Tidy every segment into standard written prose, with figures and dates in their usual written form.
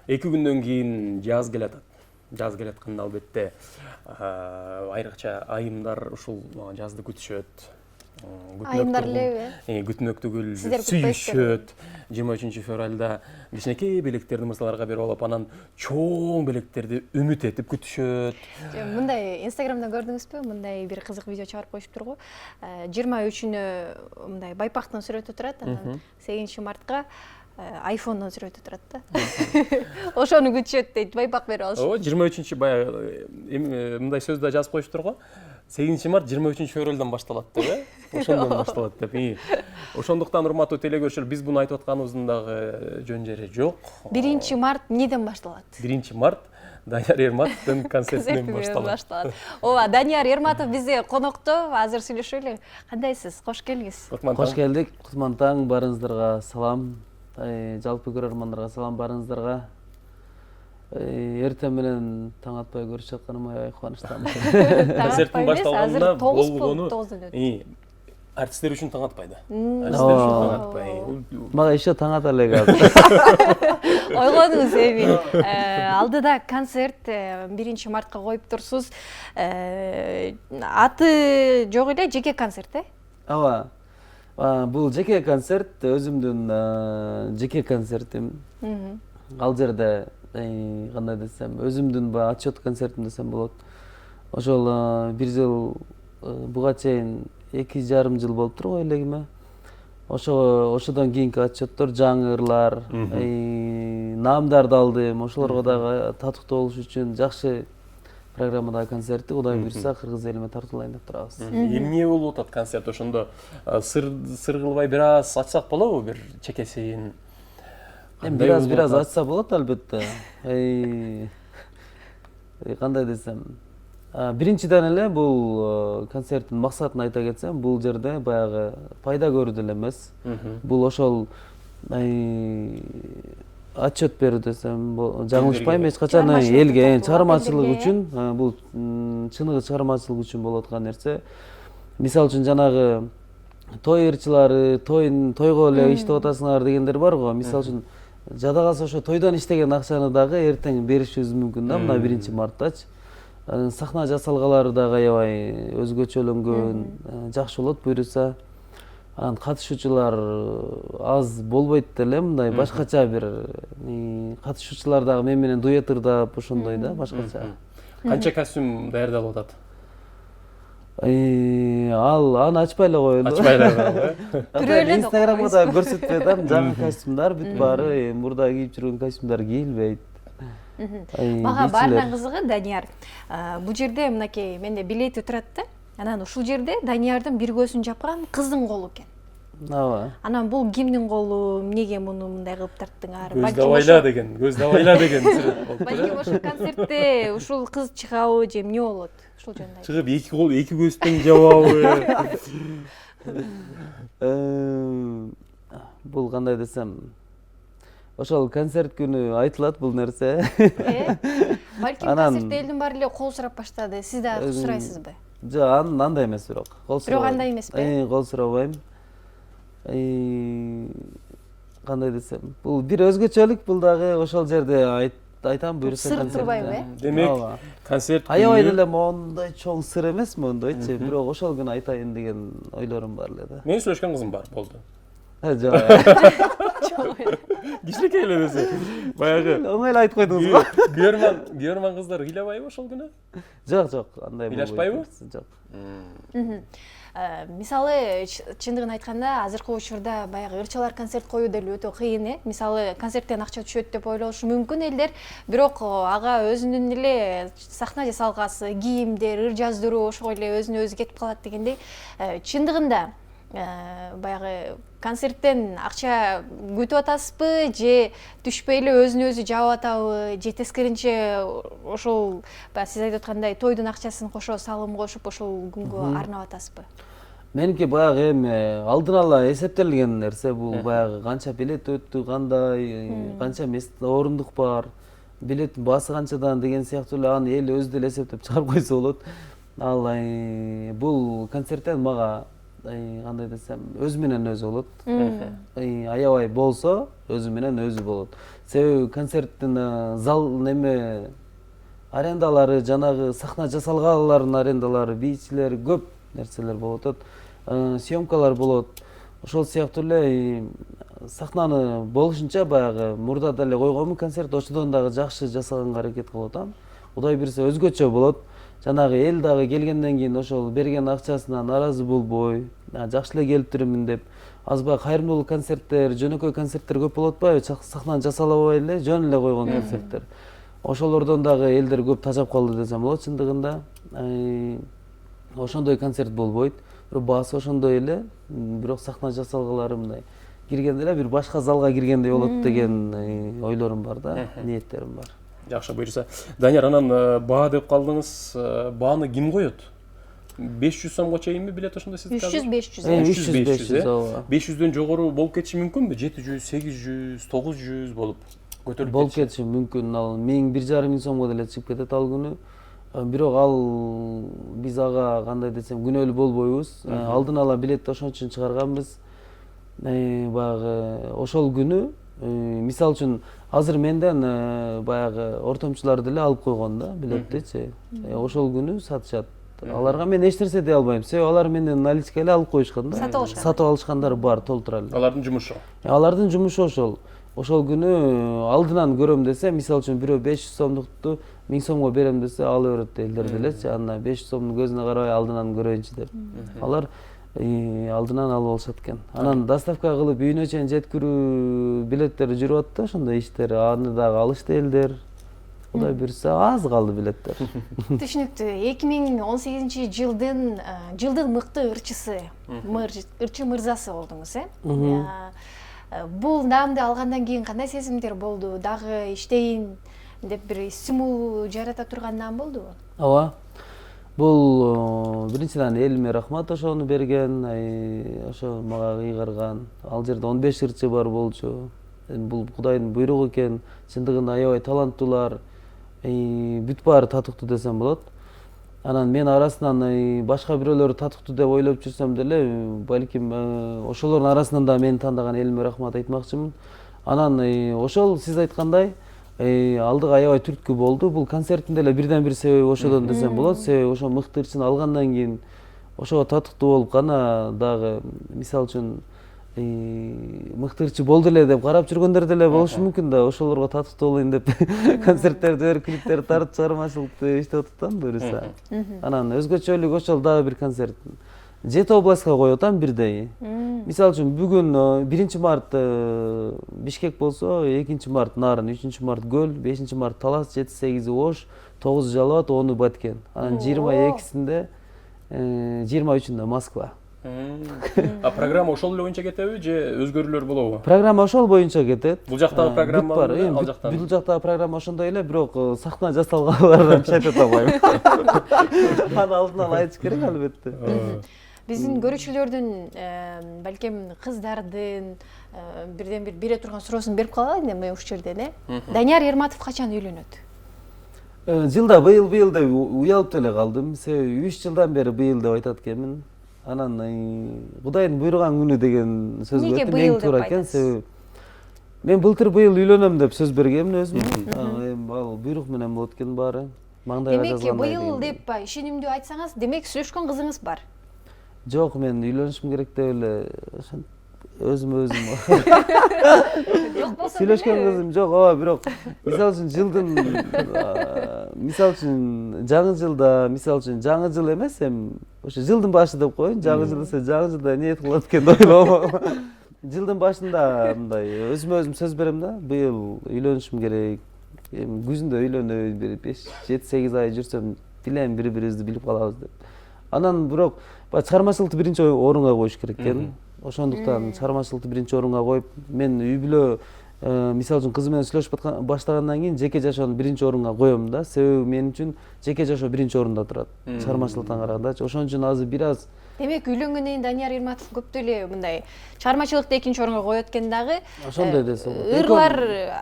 2 күндөн кийин жаз келатат. Жаз келатканда албетте айрыкча айымдар ушул жазды күтүшөт. Айымдар элеби? Күтмөк түгүл, Сиздер сүйүшөт. 23 февралда кичинекей белектерди мырзаларга берип алып, анан чоң белектерди үмүт этип күтүшөт. Мындай Инстаграмда көрдүңүзбү? Мындай бир кызык видео чыгарып коюшуптур го. 23-үнө мындай байпактын сүрөтү турат, анан 8 мартка айфондон сүрөтү турат да. Ошону күтүшөт дейт, байпак берип алыш. 23 баягы мындай сөз да жазып коюштур го. 8 март 23 февралдан башталат деп, ошондон башталат деп. Ошондуктан урматтуу телекөрүүчүлөр, биз буну айтып атканыбыздын дагы жөн жери жок. 1 март неден башталат? 1 март Данияр Ерматовдун концертинен башталат. Ооба, Данияр Ерматов бизде конокто, азыр сүйлөшөлү. Кандайсыз? Кош келиңиз. Кош келдик. Кутман таң, барыңыздарга салам. Жалпы көрөрмандарга салам, барыңыздарга. Эртең менен таң атпай көрүшүп атканыма аябай кубанычтамын. Концерттин башталганына болгону артисттер үчүн таң атпайды. Артисттер үчүн таң атпай. Мага еще таң ата элек азыр. Ойгонуңуз эми. Алдыда концерт 1 мартка коюп турсуз. Аты жок эле, жеке концерт, Ооба. Бул жеке концерт, өзүмдүн жеке концертим. Ал жерде кандай десем, өзүмдүн отчет концертим десем болот. Ошол 1 жыл буга чейин 2,5 жыл болуптур го элегиме. Ошодон кийинки отчеттор, жаңы ырлар, наамдарды алдым. Ошолорго дагы татыктуу болуш үчүн жакшы программадагы концертти Кудай буйрса кыргыз элиме тартуулайын деп турабыз. Эмне болуп атат концерт ошондо? Сыр кылбай бир аз ачсак болобу, бир чекесин? Бир аз ачса болот албетте. Кандай десем, биринчиден эле бул концерттин максатын айта кетсем, бул жерде баягы пайда көрүү деле эмес. Бул ошол отчет берүү десем, жаңылышпайм, эч качан элге чыгармачылык үчүн, бул чыныгы чыгармачылык үчүн болуп аткан нерсе. Мисалы үчүн жанагы той ырчылары, тойго эле иштеп атасыңар дегендер бар го. Мисалы үчүн жада калса ошо тойдон иштеген акчаны дагы эртең беришибиз мүмкүн да, мына 1 мартачы. Сахна жасалгалары дагы аябай өзгөчөлөнгөн, жакшы болот буйруса. Катышуучулар аз болбойт деле, мындай башкача бир катышуучулар дагы мен менен дуэт ырдап ошондой да, башкача. Канча костюм даярдалып атат? Аны ачпай эле коелу. Ачпай эле коелу. Инстаграмга да көрсөтпөй атам, жаңы костюмдар бүт баары, мурда кийип жүргөн костюмдар кийилбейт. Мага баарынан кызыгы, Данияр, бул жерде мынакей менде билети турат да. Анан ушул жерде Даниярдын бир көзүн жапкан кыздын колу экен. Ооба. Анан бул кимдин колу, эмнеге муну мындай кылып тарттыңар? Көз давайла деген сүрөт болуп. Балким ошол концертте ушул кыз чыгабы же эмне болот? Ушул жөнүндө. Чыгып 2 кол, 2 көздөн жабабы? Бул кандай десем, ошол концерт күнү айтылат бул нерсе. Балким концертте элдин баары эле кол сурап баштады. Сиз да сурайсызбы? Жок, андай эмес бирок. Бирок андай эмеспи? Кол сурабайм. Кандай десем, бул бир өзгөчөлүк, бул дагы ошол жерде айтам буйруса концерт. Сыр турбайбы, Демек, концерт аябай деле моундай чоң сыр эмес моундойчу, бирок ошол күнү айтайын деген ойлорум бар эле да. Мен сүйлөшкөн кызым бар, болду. Жок. Кичинекей эле десе. Баягы оңой айтып койдуңуз го. Көрөрман кыздар ыйлабайбы ошол күнү? Жок, андай болбойт. Ыйлашпайбы? Жок. Мисалы, чындыгын айтканда, азыркы учурда баягы ырчалар концерт коюу деле өтө кыйын, Мисалы, концерттен акча түшөт деп ойлошу мүмкүн элдер, бирок ага өзүнүн эле сахна жасалгасы, кийимдер, ыр жаздыруу ошого эле өзүнө өзү кетип калат дегендей. Чындыгында баягы концерттен акча күтүп атасызбы же түшпөй эле өзүнө өзү жаап атабы же тескеринче ошол сиз айтып аткандай тойдун акчасын кошо салым кошуп ошол күнгө арнап атасызбы? Меники баягы эми алдын ала эсептелген нерсе, бул баягы канча билет өттү, кандай, канча орундук бар, билеттин баасы канчадан деген сыяктуу эле аны эл өзү деле эсептеп чыгарып койсо болот. Ал бул концерттен мага кандай десем өзү менен өзү болот. Аябай болсо өзү менен өзү болот. Себеби концерттин зал неме арендалары, жанагы сахна жасалганлардын арендалары, бийчилер көп нерселер болуп атат. Съемкалар болот. Ошол сыяктуу эле сахнаны болушунча баягы мурда деле койгонмун концерт, ошодон дагы жакшы жасаганга аракет кылып атам. Кудай буйрса өзгөчө болот. Жанагы эл дагы келгенден кийин ошол берген акчасына нааразы болбой, жакшы эле келиптирмин деп, азбай кайрымдуулук концерттер, жөнөкөй концерттер көп болуп атпайбы? Сахнаны жасалабай эле, жөн эле койгон концерттер. Ошолордон дагы элдер көп тажап калды десем болот чындыгында. Ошондой концерт болбойт. Баасы ошондой эле, бирок сахна жасалгалары мындай киргенде эле бир башка залга киргендей болот деген ойлорум бар да, ниеттерим бар. Жакшы буйрса. Данияр, анан баа деп калдыңыз. Бааны ким коет? 500 сомго чейинби билет ошондой сиз? 300-500. 300-500. 500дөн жогору болуп кетиши мүмкүнбү? 700, 800, 900 болуп көтөрүлүп болуп кетиши мүмкүн. Ал 1000-1500 сомго деле чыгып кетет ал күнү. Бирок ал биз ага кандай десем күнөөлүү болбойбуз. Алдын ала билетти ошон үчүн чыгарганбыз. Баягы ошол күнү мисалы үчүн азыр менден баягы ортомчулар деле алып койгон да билеттичи. Ошол күнү сатышат. Аларга мен эч нерсе дей албайм. Себеби алар менден наличка эле алып коюшкан да. Сатып алышкандар бар толтура эле. Алардын жумушу. Алардын жумушу ошол. Ошол күнү алдынан көрөм десе, мисалы үчүн бирөө 500 сомдукту 1000 сомго берем десе, ала берет элдер делечи. Анда 500 сомдун көзүнө карабай алдынан көрөйүнчү деп. Алар алдынан алып алышат экен. Анан доставка кылып үйүнө чейин жеткирүү билеттер жүрүп атты, ошондой иштер. Аны дагы алышты элдер. Кудай буйрса аз калды билеттер. Түшүнүктүү. 2018-жылдын жылдын мыкты ырчысы, ырчы мырзасы болдуңуз, Бул наамды алгандан кийин кандай сезимдер болду? Дагы иштейин деп бир стимул жарата турган наам болдубу? Ооба. Бул биринчиден элиме рахмат ошону берген, ошо мага кыйгарган. Ал жерде 15 ырчы бар болчу. Бул Кудайдын буйругу экен. Чындыгында аябай таланттуулар, бүт баары татыктуу десем болот. Анан мен арасынан башка бирөөлөр татыктуу деп ойлоп жүрсөм деле, балким ошолордун арасынан да мени тандаган элиме рахмат айтмакчымын. Анан ошол сиз айткандай алдыга аябай түрткү болду. Бул концерттин деле бирден бир себеби ошодон десем болот. Себеби ошо мыкты ырчыны алгандан кийин ошого татыктуу болуп гана дагы мисалы үчүн мыкты ырчы болду эле деп карап жүргөндөр деле болушу мүмкүн да. Ошолорго татыктуу болоюн деп концерттерди берип, клиптерди тартып, чыгармачылыкты иштеп атат буюрса. Анан өзгөчөлүк ошол дагы бир концерт. 7 областка коюп атам бирдей. Мисалы үчүн бүгүн 1 март Бишкек болсо, 2 март Нарын, 3 март Көл, 5 март Талас, 7-8 Ош, 9 Жалал Абад, 10 Баткен. Анан 22-синде 23-үндө Москва. Программа ошол эле боюнча кетеби же өзгөрүүлөр болобу? Программа ошол боюнча кетет. Бул жактагы программа ал жактан. Бул жактагы программа ошондой эле, бирок сахна жасалганлардан чайтат албайм. Аны алдын ала айтыш керек албетте. Биздин көрүүчүлөрдүн балким кыздардын бирден бир бере турган суроосун берип калайлы эми ушул жерден, Данияр Ерматов качан үйлөнөт? Жылда быйыл деп уялып деле калдым. Себеби 3 жылдан бери быйыл деп айтат экенмин. Анан Кудайдын буйруган күнү деген сөз бар. Эң туура экен. Себеби мен былтыр быйыл үйлөнөм деп сөз бергенмин өзүм. Ал буйрук менен болот экен баары. Маңдайга жазгандай. Демек быйыл деп ишенимдүү айтсаңыз, демек сүйлөшкөн кызыңыз бар. Жок, мен үйлөнүшүм керек деп эле өзүм Жок болсо сүйлөшкөн кызым жок, ооба, бирок мисалы үчүн жылдын мисалы үчүн жаңы жылда, мисалы үчүн жаңы жыл эмес, эми ошо жылдын башы деп коеюн. Жаңы жыл десе жаңы жылда ниет кылат экен деп ойлобом. Жылдын башында мындай өзүмө өзүм сөз берем да, быйыл үйлөнүшүм керек. Эми күзүндө үйлөнөбүз, бир 5-7-8 ай жүрсөм, билем бири-бирибизди билип калабыз деп. Анан бирок чыгармачылыкты биринчи орунга коюш керек экен. Ошондуктан чыгармачылыкты биринчи орунга коюп, мен үй бүлө мисалы үчүн кызым менен сүйлөшүп баштагандан кийин жеке жашоону биринчи орунга коем да. Себеби мен үчүн жеке жашоо биринчи орунда турат. Чыгармачылыктан карагандачы. Ошон үчүн азыр бир аз Демек үйлөнгөндөн кийин Данияр Ерматов көптү эле мындай чыгармачылыкты экинчи орунга коет экен дагы. Ошондой десе болот. Ырлар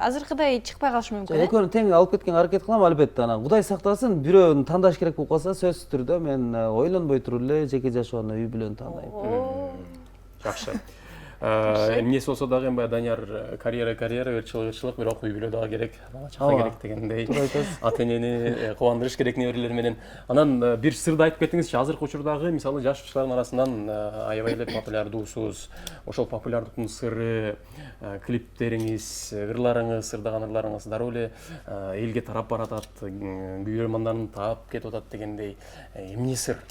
азыркыдай чыкпай калышы мүмкүн. Экөөнү тең алып кеткенге аракет кылам албетте. Анан Кудай сактасын, бирөөнү тандаш керек болуп калса, сөзсүз түрдө мен ойлонбой туруп эле жеке жашоону үй бүлөнү тандайм. Жакшы. Эмнеси болсо дагы баягы Данияр карьера, ырчылык, бирок үй бүлө дагы керек, бала чака керек дегендей. Ата энени кубандырыш керек неберелер менен. Анан бир сырды айтып кеттиңизчи, азыркы учурдагы мисалы жашчылардын арасынан аябай эле популярдуусуз. Ошол популярдыктын сыры, клиптериңиз, ырларыңыз, ырдаган ырларыңыз дароо эле элге тарап баратат, күйөрмандарын таап кетип атат дегендей. Эмне сыр?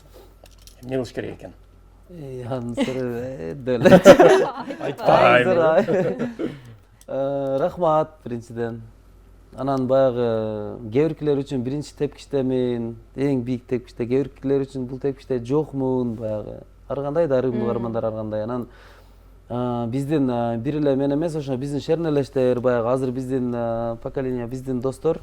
Эмне кылыш керек экен? Анын сыры рахмат биринчиден. Анан баягы кээ биркилер үчүн биринчи тепкичтемин, эң бийик тепкичте, кээ биркилер үчүн бул тепкичте жокмун, баягы ар кандай да ырым угармандар ар кандай. Анан биздин бир эле мен эмес, ошо биздин шернелештер, баягы азыр биздин поколение, биздин достор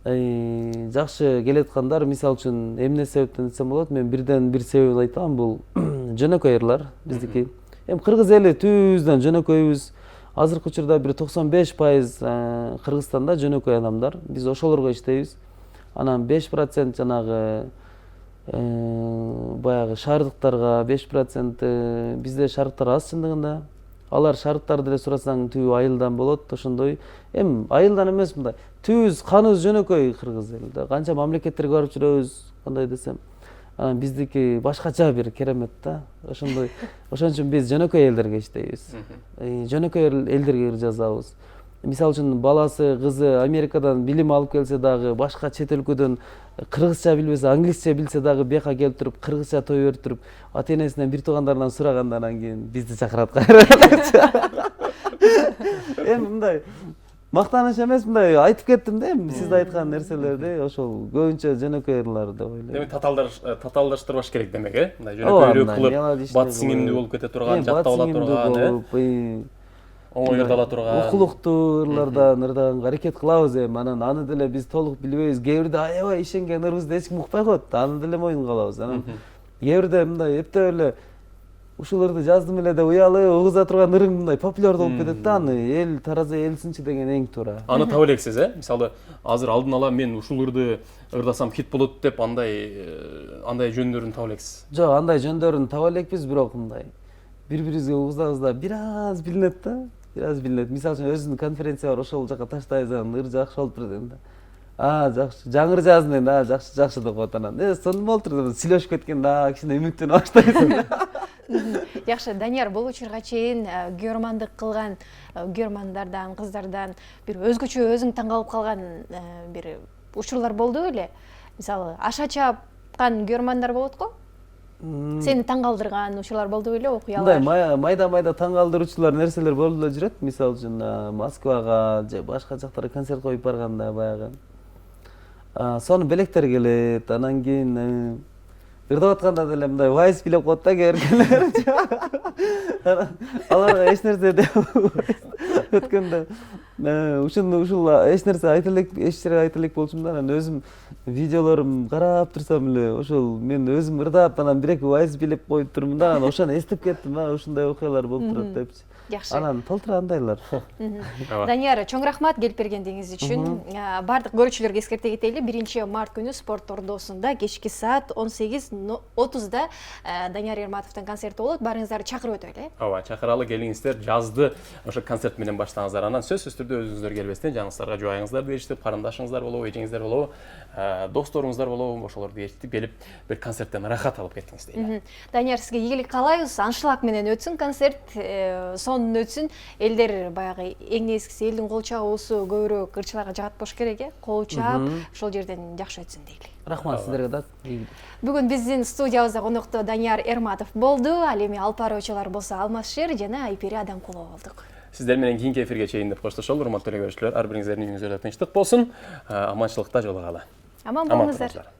жакшы келаткандар. Мисалы үчүн эмне себептен десем болот, мен бирден бир себебин айтам, бул жөнөкөй ырлар биздики. Эми кыргыз эли түбүбүздөн жөнөкөйбүз. Азыркы учурда бир 95% Кыргызстанда жөнөкөй адамдар. Биз ошолорго иштейбиз. Анан 5% жанагы баягы шаардыктарга, 5% бизде шаардыктар аз чындыгында. Алар шаардыктарды эле сурасаң түбү айылдан болот, ошондой. Эми айылдан эмес, мындай түз каныбыз жөнөкөй кыргыз элде. Канча мамлекеттерге барып жүрөбүз, кандай десем. Анан биздики башкача бир керемет да. Ошондой. Ошон үчүн биз жөнөкөй элдерге иштейбиз. Жөнөкөй элдерге ыр жазабыз. Мисалы үчүн баласы, кызы Америкадан билим алып келсе дагы, башка чет өлкөдөн кыргызча билбесе, англисче билсе дагы бияка келип туруп, кыргызча той берип туруп, ата энесинен, бир туугандарынан сурагандан кийин бизди чакырат кайра. Эми мындай мактаныш эмес, мындай айтып кеттим да, эми сиз айткан нерселерди, ошол көбүнчө жөнөкөй ырлар деп ойлойм. Демек татаалдаштырбаш керек демек, Мындай жөнөкөйрөөк кылып, батыс сиңимдүү болуп кете турган, жаттап ала турган, оңой ырдала турган. Укулуктуу ырлардан ырдаганга аракет кылабыз эми. Анан аны деле биз толук билбейбиз. Кээ бирде аябай ишенген ырыбызды эч ким укпай коет. Аны деле моюнга алабыз. Анан кээ бирде мындай эптеп эле ушул ырды жаздым эле деп уялып угуза турган ырың мындай популяр болуп кетет да, аны эл таразы элсинчи деген эң туура. Аны таба элексиз, Мисалы, азыр алдын ала мен ушул ырды ырдасам хит болот деп андай жөндөрүн таба элексиз. Жок, андай жөндөрүн таба элекпиз, бирок мындай бири-бирибизге угузабызда бир аз билинет да. Бираз билинет. Мисалы үчүн өзүнүн конференция бар, ошол жака таштайбыз, анан ыр жакшы болуптур дейм да. Жакшы, жаңыр жаздым дейм да, жакшы деп коет анан. Сонун болуптур деп сүйлөшүп кеткен да, кичине үмүттөнө баштайсың. Жакшы, Данияр, бул учурга чейин күйөрмандык кылган күйөрмандардан, кыздардан бир өзгөчө өзүң таң калып калган бир учурлар болду беле? Мисалы, аша чапкан күйөрмандар болот го? Сени таң калтырган учурлар болду беле, окуялар? Мындай майда таң калтыруучулар нерселер болуп эле жүрөт. Мисалы үчүн Москвага же башка жактарга концерт коюп барганда баягы сонун белектер келет. Анан кийин ырдап атканда деле мындай вайс билеп коет да кээ биркилер. Аларга эч нерсе деп өткөндө ушул эч нерсе айта элек, эч жерге айта элек болчумун да. Анан өзүм видеолорум карап турсам эле ошол мен өзүм ырдап анан бир эки вайс билеп коюп турмун да. Анан ошону эстеп кеттим, ушундай окуялар болуп турат депчи. Жакшы. Анан толтургандайлар. Данияр, чоң рахмат келип бергендигиңиз үчүн. Бардык көрүүчүлөргө эскерте кетели, 1-март күнү спорт ордосунда кечки саат 18:30да Данияр Ерматовдун концерти болот. Барыңыздарды чакырып өтөлү. Ооба, чакыралы, келиңиздер. Жазды ошо концерт менен баштаңыздар. Анан сөзсүз түрдө өзүңүздөр келбестен жаңыңыздарга жубайыңыздарды эчтип, карындашыңыздар болобу, эжеңиздер болобу, досторуңуздар болобу, ошолорду эчтип келип бир концерттен рахат алып кеттиңиз дейли. Данияр, сизге ийгилик каалайбыз. Аншлаг менен өтсүн концерт, сонун өтсүн. Элдер баягы эң нескиси элдин кол чабуусу көбүрөөк ырчыларга жагат болуш керек, кол чаап, ошол жерден жакшы өтсүн дейли. Рахмат сиздерге да. Бүгүн биздин студиябызда конокто Данияр Ерматов болду. Ал эми Алпар Очолор болсо Алмазшер жана Айпери Адамкулова болдук. Сиздер менен кийинки эфирге чейин деп коштошолу, урматтуу көрүүчүлөр. Ар бириңиздердин үйүңүздөрдө тынчтык болсун, аманчылыкта жолугалы. Аман болуңуздар.